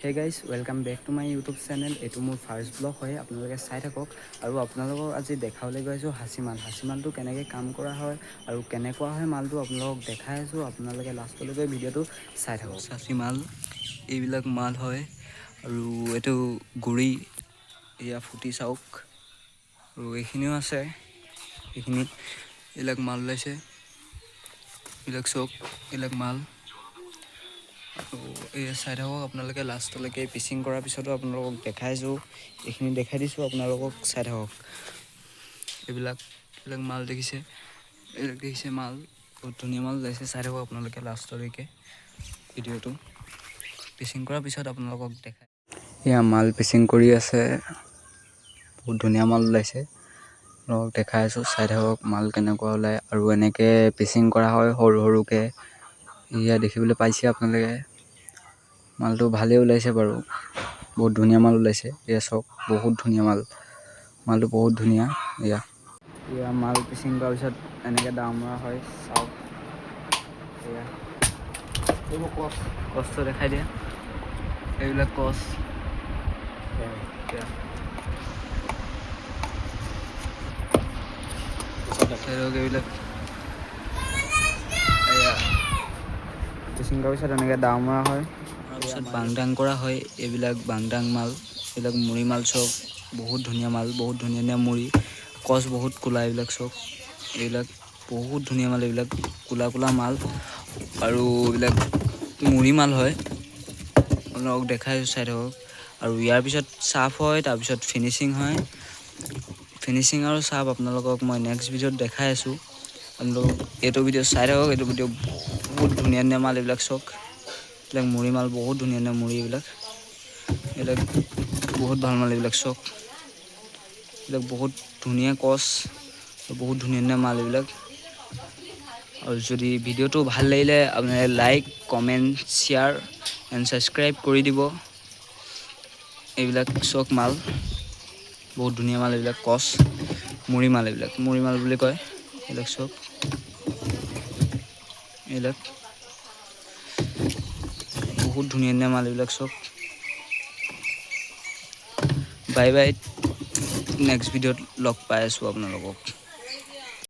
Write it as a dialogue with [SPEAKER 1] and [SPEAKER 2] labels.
[SPEAKER 1] হে guys welcome back to my YouTube channel. এইটো মোৰ ফাৰ্ষ্ট ব্লগ হয়, আপোনালোকে চাই থাকক। আৰু আপোনালোকক আজি দেখাবলৈ গৈ আছোঁ হাঁচিমালটো কেনেকৈ কাম কৰা হয় আৰু কেনেকুৱা হয় মালটো আপোনালোকক দেখাই আছোঁ। আপোনালোকে লাষ্টলৈকে ভিডিঅ'টো চাই থাকক। হাঁচিমাল এইবিলাক মাল হয় আৰু এইটো গুৰি এয়া ফুটি চাওক আৰু এইখিনিও আছে। এইখিনি এইবিলাক মাল ওলাইছে, এইবিলাক চব এইবিলাক মাল আৰু এই চাই থাকক আপোনালোকে লাষ্টলৈকে। পিচিং কৰাৰ পিছতো আপোনালোকক দেখাইছোঁ, এইখিনি দেখাই দিছোঁ আপোনালোকক, চাই থাকক। এইবিলাক মাল দেখিছে, এইবিলাক দেখিছে মাল বহুত ধুনীয়া মাল ওলাইছে। চাই থাকক আপোনালোকে লাষ্টলৈকে ভিডিঅ'টো। পিচিং কৰাৰ পিছত আপোনালোকক দেখাই এয়া মাল পিচিং কৰি আছে, বহুত ধুনীয়া মাল ওলাইছে। আপোনালোকক দেখাই আছোঁ, চাই থাকক মাল কেনেকুৱা ওলায়। আৰু এনেকৈ পিচিং কৰা হয় সৰু সৰুকৈ। এয়া দেখিবলৈ পাইছে আপোনালোকে, মালটো ভালেই ওলাইছে বাৰু, বহুত ধুনীয়া মাল ওলাইছে। এয়া চাওক বহুত ধুনীয়া মালটো বহুত ধুনীয়া। এয়া মাল পিচিং কৰাৰ পিছত এনেকৈ দামৰা হয়, চাওক। এয়া এইবোৰ কষ্ট দেখাই দিয়া, এইবিলাক কচ এইবিলাক পিচিং কৰাৰ পিছত এনেকৈ দামৰা হয়, তাৰপিছত বাংদাং কৰা হয়। এইবিলাক বাংদাং মাল, এইবিলাক মুড়ি মাল চব বহুত ধুনীয়া মাল, বহুত ধুনীয়া ধুনীয়া মুড়ি। কচ বহুত ক'লা এইবিলাক চব, এইবিলাক বহুত ধুনীয়া মাল, এইবিলাক ক'লা ক'লা মাল আৰু এইবিলাক মুড়ি মাল হয়। আপোনালোকক দেখাইছোঁ, চাই থাকক। আৰু ইয়াৰ পিছত চাফ হয়, তাৰপিছত ফিনিচিং হয়। ফিনিচিং আৰু চাফ আপোনালোকক মই নেক্সট ভিডিঅ'ত দেখাই আছোঁ। আপোনালোক এইটো ভিডিঅ' চাই থাকক। এইটো ভিডিঅ' বহুত ধুনীয়া ধুনীয়া মাল এইবিলাক চব, এইবিলাক মুড়ি মাল বহুত ধুনীয়া ধুনীয়া মুড়ি। এইবিলাক বহুত ভাল মাল, এইবিলাক চব এইবিলাক বহুত ধুনীয়া কচ, বহুত ধুনীয়া ধুনীয়া মাল এইবিলাক। আৰু যদি ভিডিঅ'টো ভাল লাগিলে আপোনালোকে like, comment, share and subscribe কৰি দিব। এইবিলাক চব মাল বহুত ধুনীয়া মাল, এইবিলাক কচ মুড়ি মাল, এইবিলাক মুড়ি মাল বুলি কয়। এইবিলাক চব এইবিলাক বহুত ধুনীয়া ধুনীয়া মাল, এইবিলাক চব। বাই বাই, নেক্সট ভিডিঅ'ত লগ পাই আছোঁ আপোনালোকক।